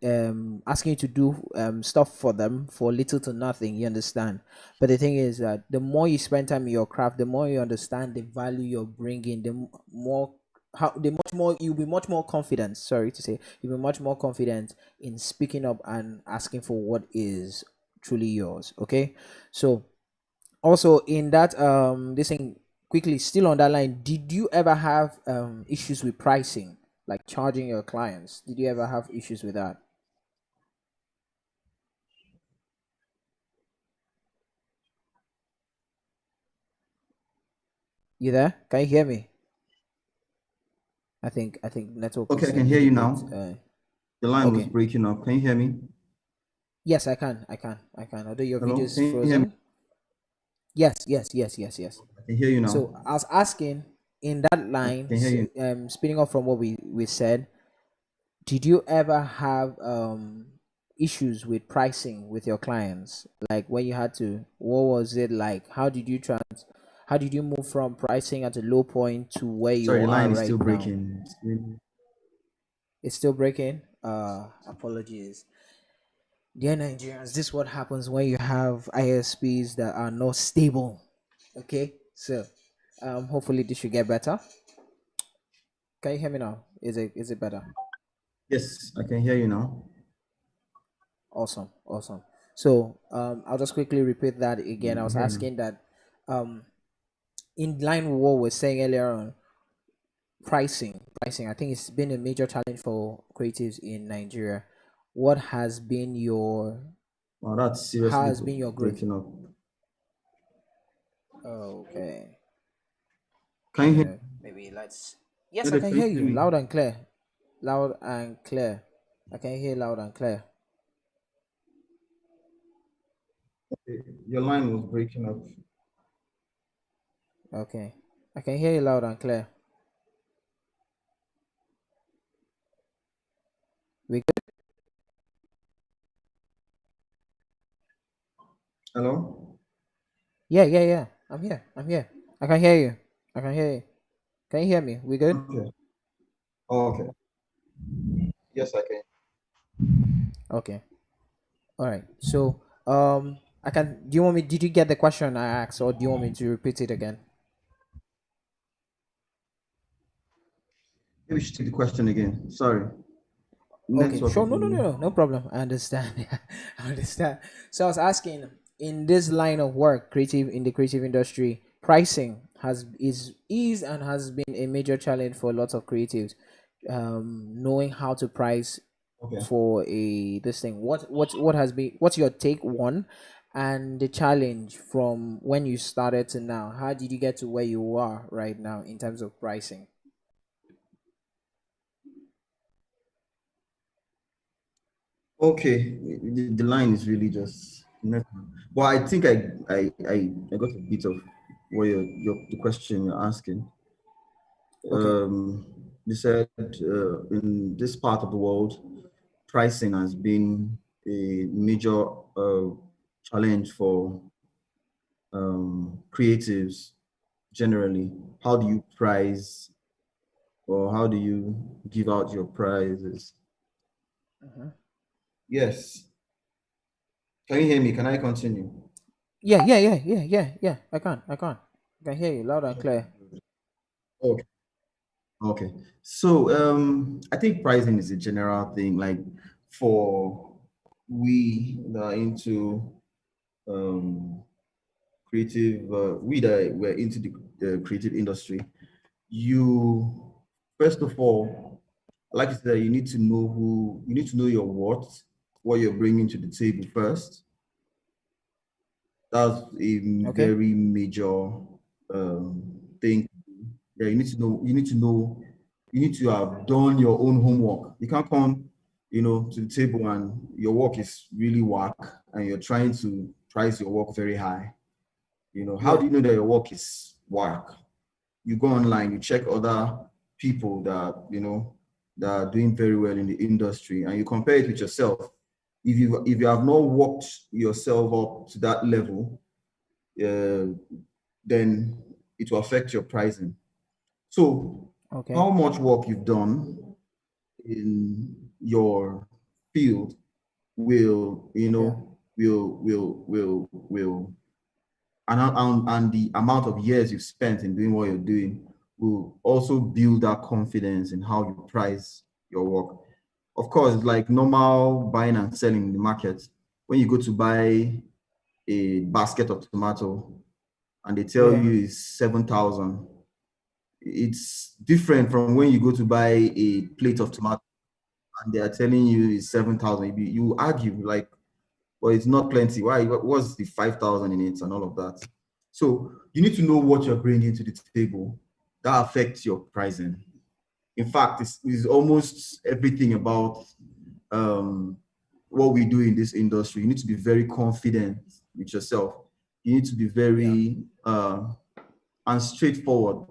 asking you to do stuff for them for little to nothing. You understand? But the thing is that the more you spend time in your craft, the more you understand the value you're bringing, more the much more you'll be much more confident. Sorry to say, you'll be much more confident in speaking up and asking for what is truly yours. Okay, so also in that this thing, quickly still on that line, did you ever have issues with pricing, like charging your clients? Did you ever have issues with that? You there? Can you hear me? I think network Okay, I is a can hear you little bit now. The line was okay. breaking up. Can you hear me? Yes, I can, although your video Hello? is Can you hear me? frozen. Yes. I can hear you So now. I was asking, in that I line, can hear you. spinning off from what we said, did you ever have issues with pricing with your clients, like when you had to, what was it like? How did you move from pricing at a low point to where Sorry, you the are line is still right now? breaking. It's still breaking. Apologies. Dear Nigerians, this is what happens when you have ISPs that are not stable. Okay, so hopefully this should get better. Can you hear me now? Is it better? Yes, I can hear you now. Awesome. So I'll just quickly repeat that again. I I was can hear you now. asking that um in line with what we are saying earlier on, pricing. I think it's been a major challenge for creatives in Nigeria. What has been your Wow, that's how seriously has been your growth? breaking up. Okay. Can you hear Maybe let's. Yes, I Edet, can can you hear hear you me? loud and clear. Loud and clear. I can hear loud and clear. Okay, your line was breaking up. Okay. I can hear you loud and clear. We good? Hello? Yeah. I'm here. I can hear you. I can hear you. Can you hear me? We good? Okay. Oh, okay. Yes, I can. Okay. All right. So, I can. Do you want me? Did you get the question I asked, or do you want me to repeat it again? Maybe we should take the question again. Sorry. Okay. Network Sure. is No. really. No problem. I understand. I understand. So I was asking, in this line of work, in the creative industry, pricing is and has been a major challenge for lots of creatives. Knowing how to price Okay. for a this thing. What has been? What's your take one, and the challenge from when you started to now? How did you get to where you are right now in terms of pricing? Okay. The line is really just network. But I think I got a bit of what the question you're asking. Okay. You said in this part of the world, pricing has been a major challenge for creatives generally. How do you price or how do you give out your prizes? Mhm. Yes. Can you hear me? Can I continue? Yeah. I can hear you loud and clear. Okay. Okay. So I think pricing is a general thing. Like for we that are into um, creative, we that were into the creative industry, you first of all, like I said, you need to know your worth, what you're bringing to the table first. That's a Okay. very major thing. Yeah, you need to have done your own homework. You can't come, to the table and your work is really whack and you're trying to price your work very high. How Yeah. do you know that your work is whack? You go online, you check other people that are doing very well in the industry, and you compare it with yourself. If you have not worked yourself up to that level, uh, then it will affect your pricing. So, Okay. how much work you've done in your field will, Yeah. and the amount of years you've spent in doing what you're doing will also build that confidence in how you price your work. Of course, like normal buying and selling in the market, when you go to buy a basket of tomato and they tell Yeah. you it's 7,000, it's different from when you go to buy a plate of tomato and they are telling you it's 7,000. You argue like, well, it's not plenty. Why? What's the 5,000 in it and all of that? So you need to know what you're bringing to the table. That affects your pricing. In fact, it's almost everything about um, what we do in this industry. You need to be very confident with yourself. You need to be Yeah. very and straightforward.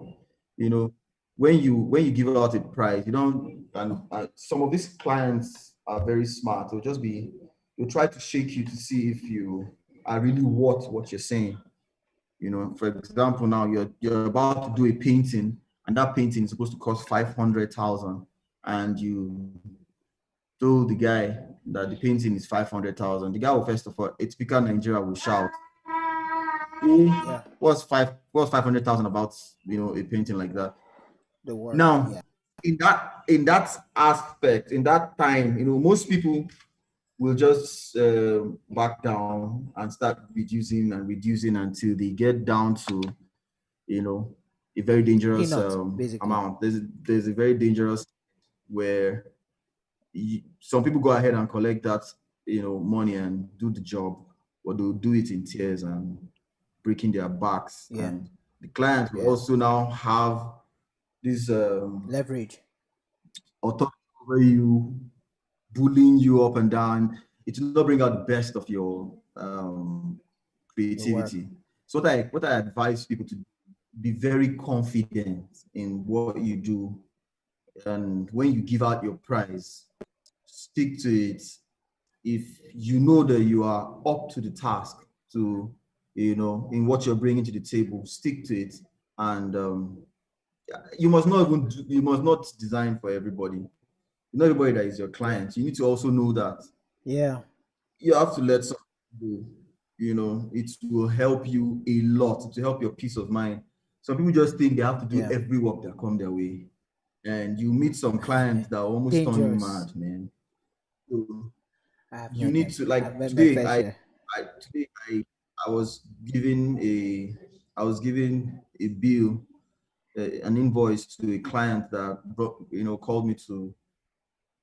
You know, when you give out a price, you don't. And some of these clients are very smart. They'll try to shake you to see if you are really worth what you're saying. You know, for example, now you're about to do a painting, and that painting is supposed to cost 500,000, and you told the guy that the painting is 500,000. The guy will first of all, a typical Nigeria will shout, Yeah. What's 500,000 about, a painting like that? The work. Yeah. Now, in that aspect, in that time, most people will just back down and start reducing and reducing until they get down to, you know, a very dangerous Peanuts, basically. amount. There's a very dangerous where some people go ahead and collect that, money and do the job, or they'll do it in tears and breaking their backs. Yeah. And the client will Yeah. also now have this Leverage. authority over you, bullying you up and down. It will not bring out the best of your The work. creativity. So what I advise people to be very confident in what you do, and when you give out your prize, stick to it. If you know that you are up to the task, to in what you're bringing to the table, stick to it. And you must not design for everybody. Not everybody that is your Yeah. client. You need to also know that Yeah. you have to let some go. It will help you a lot. To help your peace of mind. Some people just think they have to do Yeah. every work that come their way, and you meet some clients that almost turn you Dangerous. mad, man. So I've you met need them. to, I've like, met my fair share. today I was giving a bill, an invoice to a client that called me to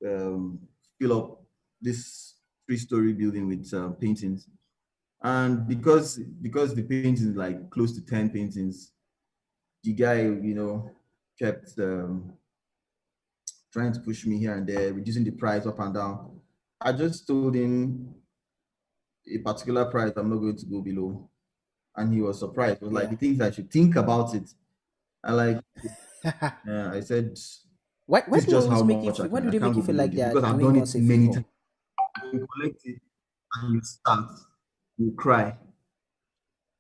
um, fill up this three-story building with paintings. And because the paintings like close to 10 paintings, the guy kept trying to push me here and there, reducing the price up and down. I just told him a particular price I'm not going to go below. And he was surprised. He was like, Yeah. he thinks I should think about it. I like, I said, this Why is do they just always how make you much I feel? Why can. do I they make can't you go feel below like this they are because I've doing done it us a many favor? times. You collect it and you start, you cry,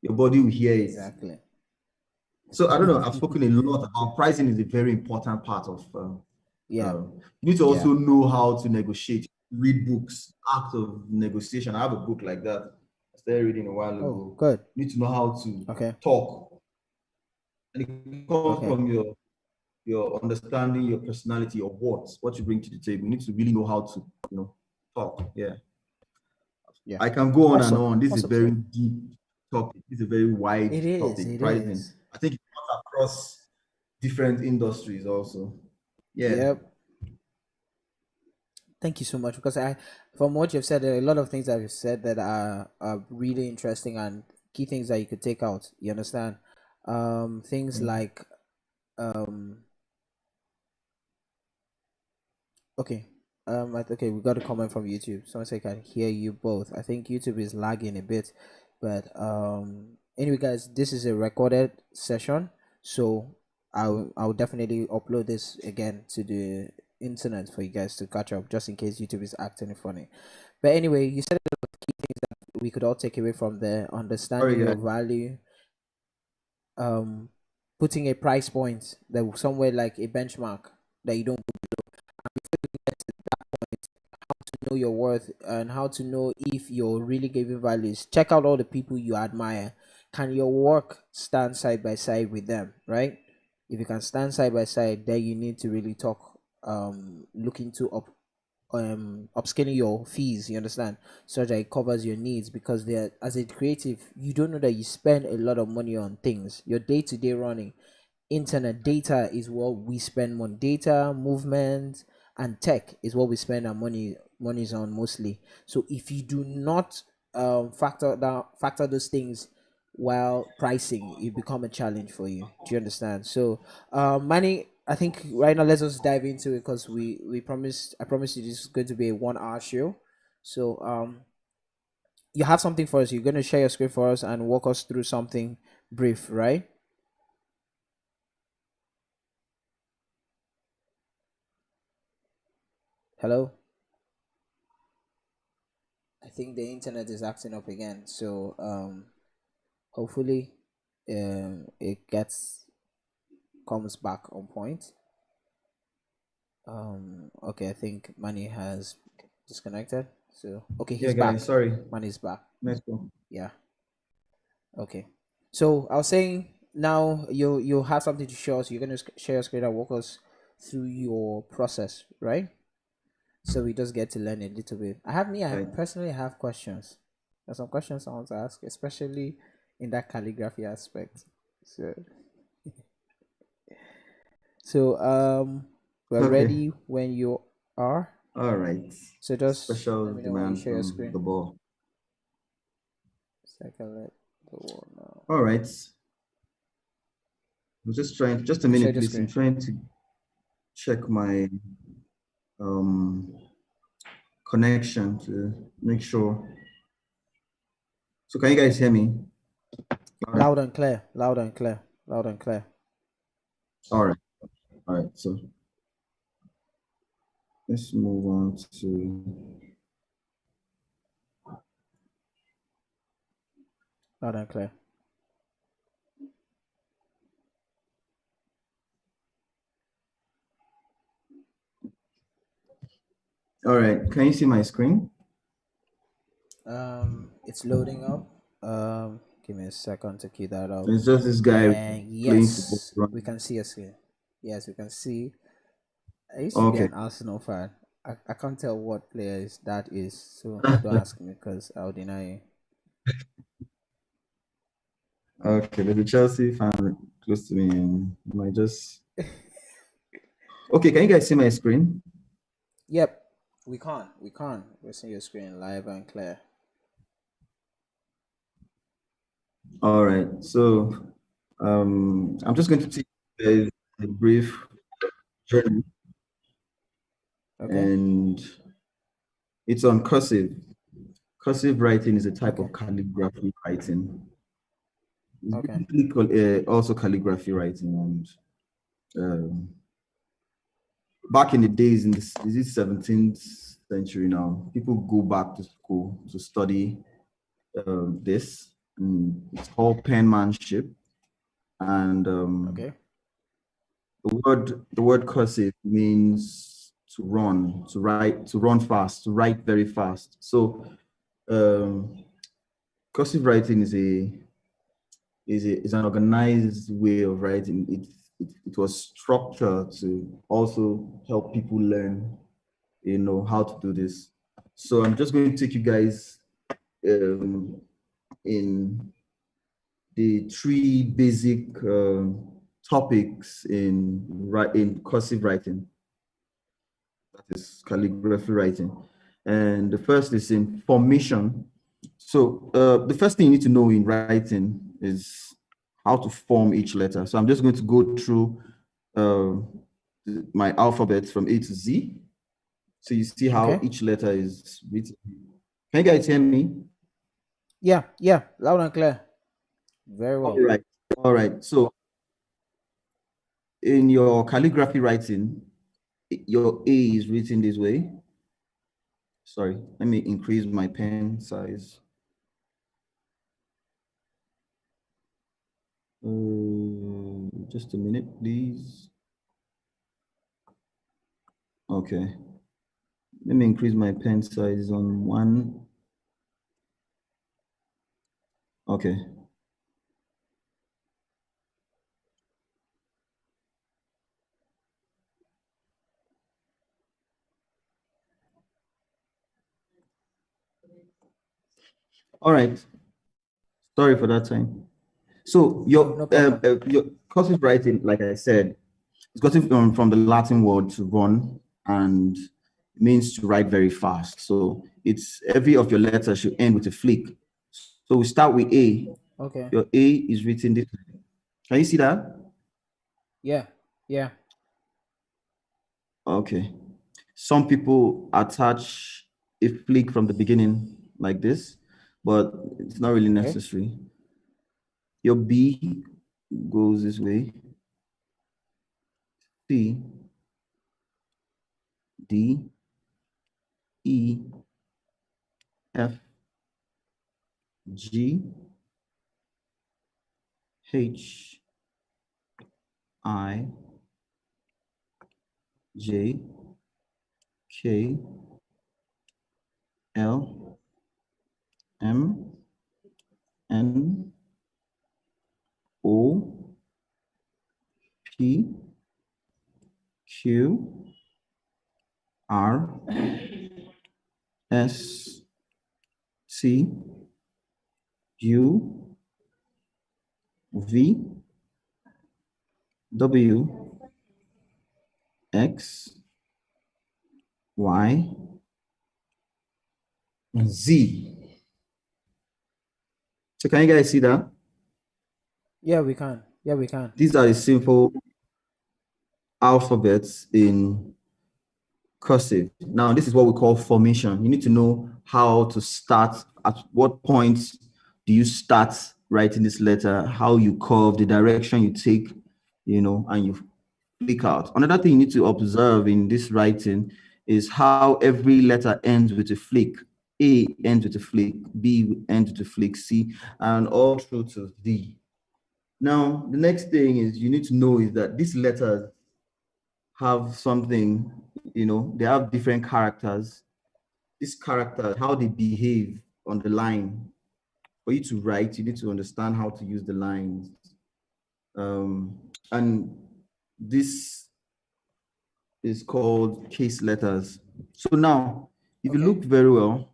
your body will hear it. Exactly. So I don't know. I've spoken a lot about pricing is a very important part of. Yeah. You need to Yeah. also know how to negotiate. Read books, Art of Negotiation. I have a book like that. I started reading a while Oh, ago. good. You need to know how to Okay. talk, and it comes Okay. from your understanding, your personality, your what you bring to the table. You need to really know how to talk. Yeah, Yeah. I can go on and Awesome. on. This is a Awesome very stuff. deep topic. It's a very wide It is. topic. It Pricing. is. I think it cuts across different industries also. Yeah. Yep. Thank you so much because from what you've said, there are a lot of things that you've said that are really interesting and key things that you could take out. You understand? Things Mm. like um, okay. Okay, we got a comment from YouTube. Someone said I can hear you both. I think YouTube is lagging a bit, but anyway, guys, this is a recorded session, so I'll definitely upload this again to the internet for you guys to catch up, just in case YouTube is acting funny. But anyway, you said a lot of key things that we could all take away from there: Sorry, understanding your guys. value, um, putting a price point that somewhere like a benchmark that you don't know your worth and how to know if you're really giving values. Check out all the people you admire. Can your work stand side by side with them, right? If you can stand side by side, then you need to really talk, look into upscaling your fees, you understand, so that it covers your needs, because they're, as a creative, you don't know that you spend a lot of money on things, your day-to-day running. Internet data is what we spend on. Data movement and tech is what we spend our monies on mostly. So if you do not factor those things while pricing, it become a challenge for you. Do you understand? So money, I think right now let's just dive into it, because we promised, I promised you this is going to be a 1 hour show. So you have something for us, you're going to share your screen for us and walk us through something brief, right? Hello. I think the internet is acting up again. So hopefully it gets comes back on point. Okay, I think Manny has disconnected. So okay, Yeah, he's guys, back. sorry. Manny's back. Nice one. Yeah. Okay. So I was saying, now you have something to show us. You're gonna share your screen and walk us through your process, right? So we just get to learn a little bit. I Right. personally have questions. There's some questions I want to ask, especially in that calligraphy aspect. So, so we're Okay. ready when you are. All right. So just let Special me know when you demand share your from screen. the ball. Second, let the wall now. All right. I'm just trying, just a You share minute, the please. I'm screen. trying to check my um, connection to make sure. So can you guys hear me? Loud and clear. Loud and clear. Loud and clear. All right. All right. So let's move on to. Loud and clear. All right. Can you see my screen? It's loading up. Give me a second to key that up. It's just this guy And playing football. yes, we can see a screen. Yes, we can see. I used to be Okay. an Arsenal fan. I can't tell what players that is, so don't ask me because I'll deny you. Okay. There's a Chelsea fan close to me, and I might just. Okay. Can you guys see my screen? Yep, we can't. We can't. We're seeing your screen live and clear. All right. So I'm just going to take you guys a brief journey, Okay. and it's on cursive. Cursive writing is a type Okay. of calligraphy writing. It's Okay. basically also calligraphy writing. And back in the days, in the 17th century now, people go back to school to study this. It's called penmanship. And Okay. the word cursive means to run, to write, to run fast, to write very fast. So um, cursive writing is an organized way of writing. It was structured to also help people learn, how to do this. So I'm just going to take you guys um, in the three basic topics in cursive writing, that is calligraphy writing. And the first is in formation. So the first thing you need to know in writing is how to form each letter. So I'm just going to go through uh, my alphabet from A to Z. So you see how Okay. each letter is written. Can you guys hear me? Yeah. Yeah. Loud and clear. Very All well. right. All right. So in your calligraphy writing, your A is written this way. Sorry, let me increase my pen size. Just a minute, please. Okay. Let me increase my pen size on one. Okay. All right. Sorry for that time. So No, no problem. your cursive writing, like I said, it's gotten from the Latin word to run, and it means to write very fast. So it's every of your letters should end with a flick. So we start with A. Okay. Your A is written this way. Can you see that? Yeah. Yeah. Okay. Some people attach a flick from the beginning like this, but it's not really Okay. necessary. Your B goes this way. C, D, E, F, G, H, I, J, K, L, M, N, O, P, Q, R, S, C, U, V, W, X, Y, and Z. So can you guys see that? Yeah, we can. Yeah, we can. These are the simple alphabets in cursive. Now, this is what we call formation. You need to know how to start, at what point do you start writing this letter, how you curve, the direction you take, and you flick out. Another thing you need to observe in this writing is how every letter ends with a flick. A ends with a flick, B ends with a flick, C, and all through to D. Now, the next thing is you need to know is that these letters have something, they have different characters. These characters, how they behave on the line. For you to write, you need to understand how to use the lines. And this is called case letters. So now, if you Okay. look very well,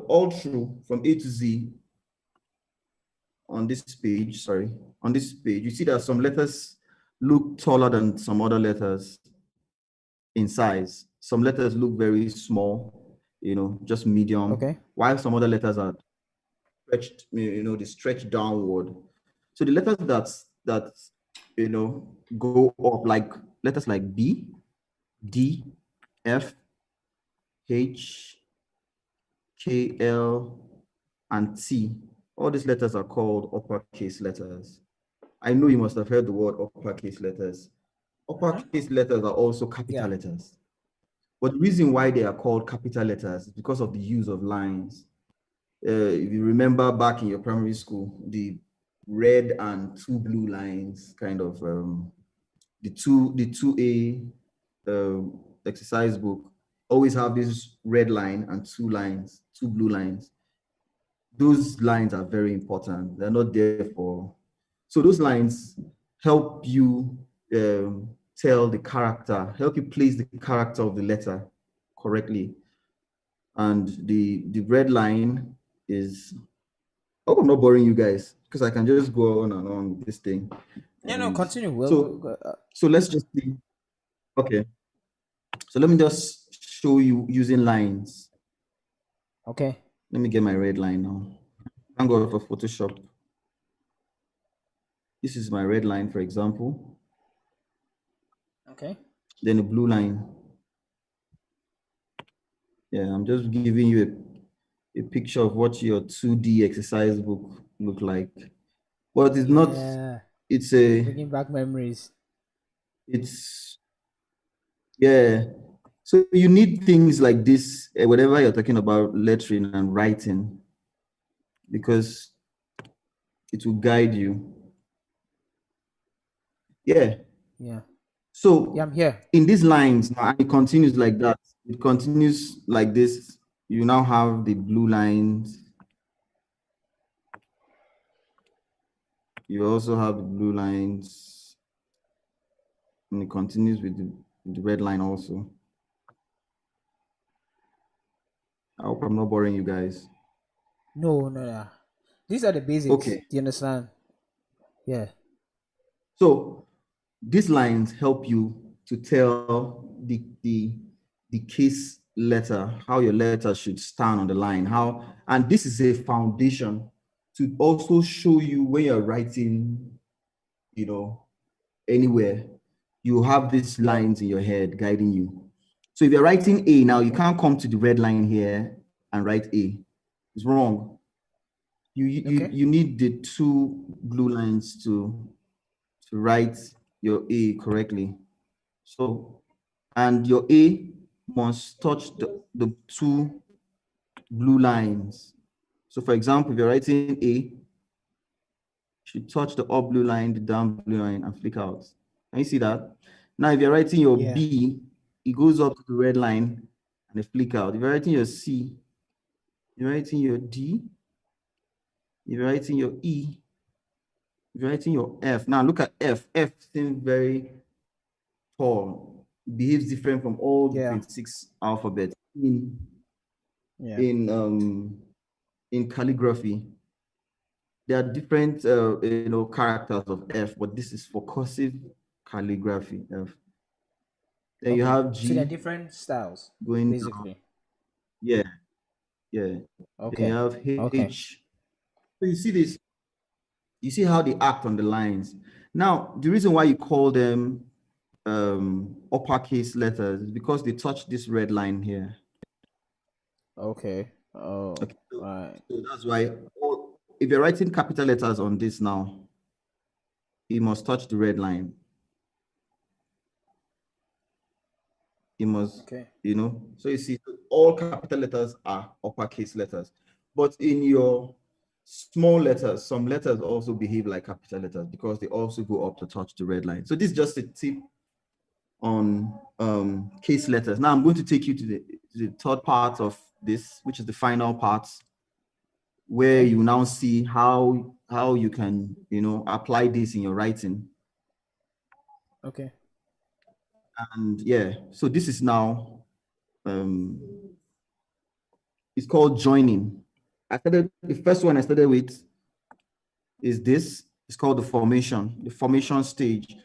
all through from A to Z on this page, you see that some letters look taller than some other letters in size. Some letters look very small, just medium, Okay. while some other letters are stretched, they stretch downward. So the letters that go up, like letters like B, D, F, H, K, L, and T. All these letters are called uppercase letters. I know you must have heard the word uppercase letters. Uh-huh. Uppercase letters are also capital Yeah. letters. But the reason why they are called capital letters is because of the use of lines. If you remember back in your primary school, the red and two blue lines, kind of the 2A exercise book always have this red line and two lines, two blue lines. Those lines are very important. They're not there for, so those lines help you tell the character, help you place the character of the letter correctly. And the red line is, I hope I'm not boring you guys because I can just go on and on with this thing. Yeah, no, And continue. so, so let's just see. Okay. So let me just show you using lines. okay. Let me get my red line now. Thank God for Photoshop. This is my red line, for example. Okay. Then a blue line. Yeah, I'm just giving you a picture of what your 2D exercise book look like. But it's not, Yeah. it's a, Bringing back memories. it's, yeah. So you need things like this whenever you're talking about lettering and writing, because it will guide you. Yeah. Yeah. Yeah, I'm So here. in these lines, now, and it continues like that. it continues like this. You now have the blue lines. You also have the blue lines, and it continues with the red line also. I hope I'm not boring you guys. No, no, no. These are the basics. Okay, Do you understand? Yeah. so these lines help you to tell the case letter, how your letter should stand on the line, how, and this is a foundation to also show you when you're writing, you know, anywhere, you have these Yeah. lines in your head guiding you. So if you're writing A now, you can't come to the red line here and write A. It's wrong. Okay. You need the two blue lines to write your A correctly. So, and your A must touch the two blue lines. So for example, if you're writing A, you should touch the up blue line, the down blue line, and flick out. Can you see that? Now, if you're writing your Yeah. B, it goes up to the red line and it flick out. If you're writing your C, you're writing your D, if you're writing your E, if you're writing your F. Now look at F. F seems very tall, behaves different from all the Yeah. 26 alphabets. Yeah. In in calligraphy, there are different characters of F, but this is for cursive calligraphy. F. Then you Okay. have So they're G different styles, going down. basically. Yeah, yeah. Then you Okay. have Okay. H. So you see this, you see how they act on the lines. Now, the reason why you call them uppercase letters is because they touch this red line here. Okay. Oh, Okay, so, right. so that's why if you're writing capital letters on this now, you must touch the red line. You must, Okay. so you see, all capital letters are uppercase letters. But in your small letters, some letters also behave like capital letters because they also go up to touch the red line. So this is just a tip on case letters. Now I'm going to take you to the third part of this, which is the final part, where Okay. you now see how you can apply this in your writing. Okay. And yeah, so this is now um it's called joining. The first one I started with is this. It's called the formation stage.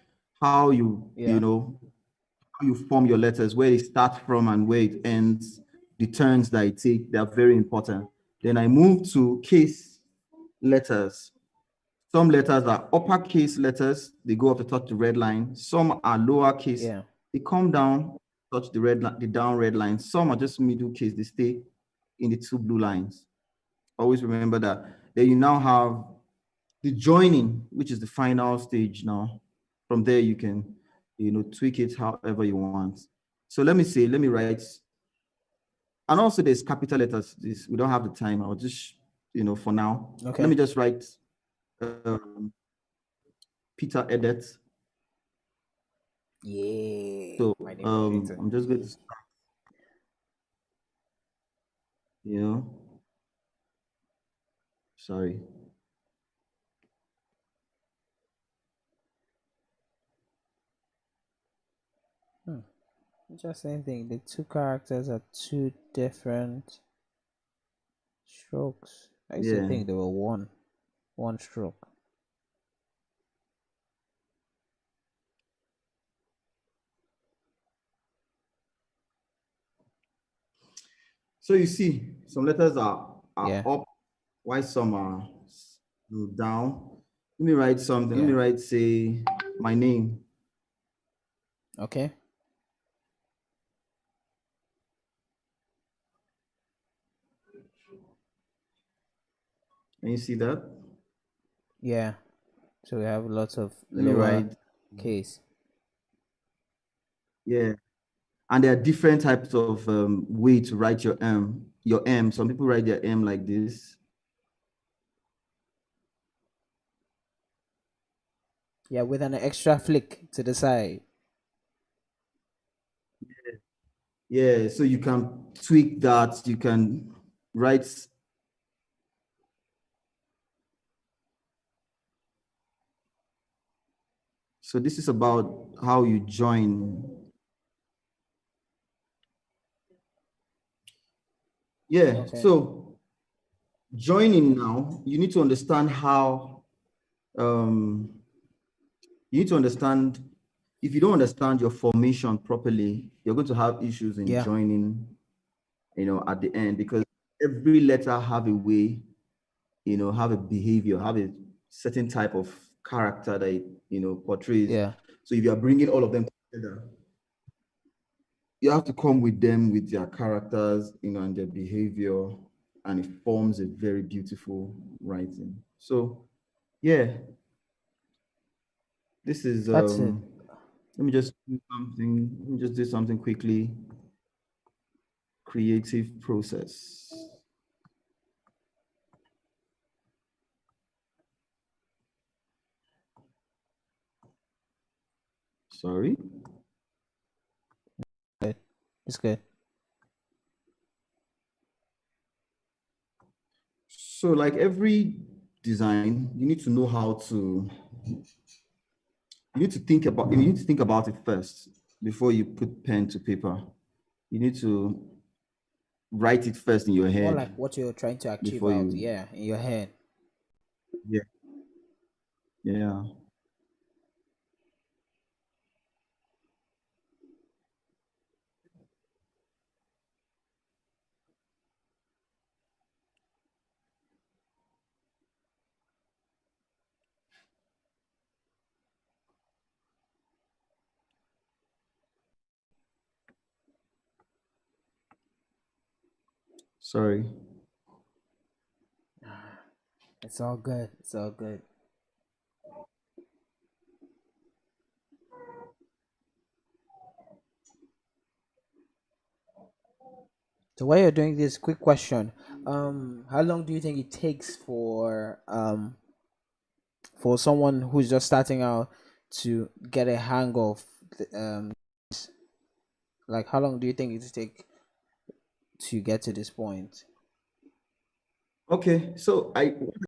How Yeah. how you form your letters, where it starts from and where it ends, the turns that it take, they are very important. Then I moved to case letters. Some letters are uppercase letters, they go up to touch the red line. Some are lowercase, Yeah. they come down, touch the red line, the down red line. Some are just middle case, they stay in the two blue lines. Always remember that. Then you now have the joining, which is the final stage now. From there, you can, tweak it however you want. So let me write, and also there's capital letters. This we don't have the time. I'll just, for now, let Okay. me just write um, Peter Edet. Yeah. So My neighbor Peter. I'm just going to, you know, sorry. Hmm. Just same thing. The two characters are two different strokes. I used to Yeah. think they were one stroke. So you see, some letters are Yeah. up, while some are down. Let me write something. Let me Yeah. write, say, my name. Okay. Can you see that? Yeah. So we have lots of Let me lower write, case. yeah. And there are different types of way to write your M. Your M. Some people write their M like this. Yeah, with an extra flick to the side. Yeah, so you can tweak that. You can write. So this is about how you join. Yeah, Okay. so joining now, you need to understand how um, you need to understand if you don't understand your formation properly, you're going to have issues in Yeah. joining, at the end because every letter have a way, have a behavior, have a certain type of character that it, portrays. Yeah. So if you are bringing all of them together, you have to come with them with their characters, and their behavior, and it forms a very beautiful writing. So yeah, this is That's it. let me just do something. Let me just do something quickly. Creative process. Sorry. Good. It's good. So like every design, you need to know how to you need to think about it first before you put pen to paper. You need to write it first in your More head like what you're trying to achieve before out, you. yeah, in your head. Yeah. Yeah. Sorry. It's all good. It's all good. So while you're doing this, quick question. How long do you think it takes for someone who's just starting out to get a hang of like how long do you think it take to get to this point? Okay. So I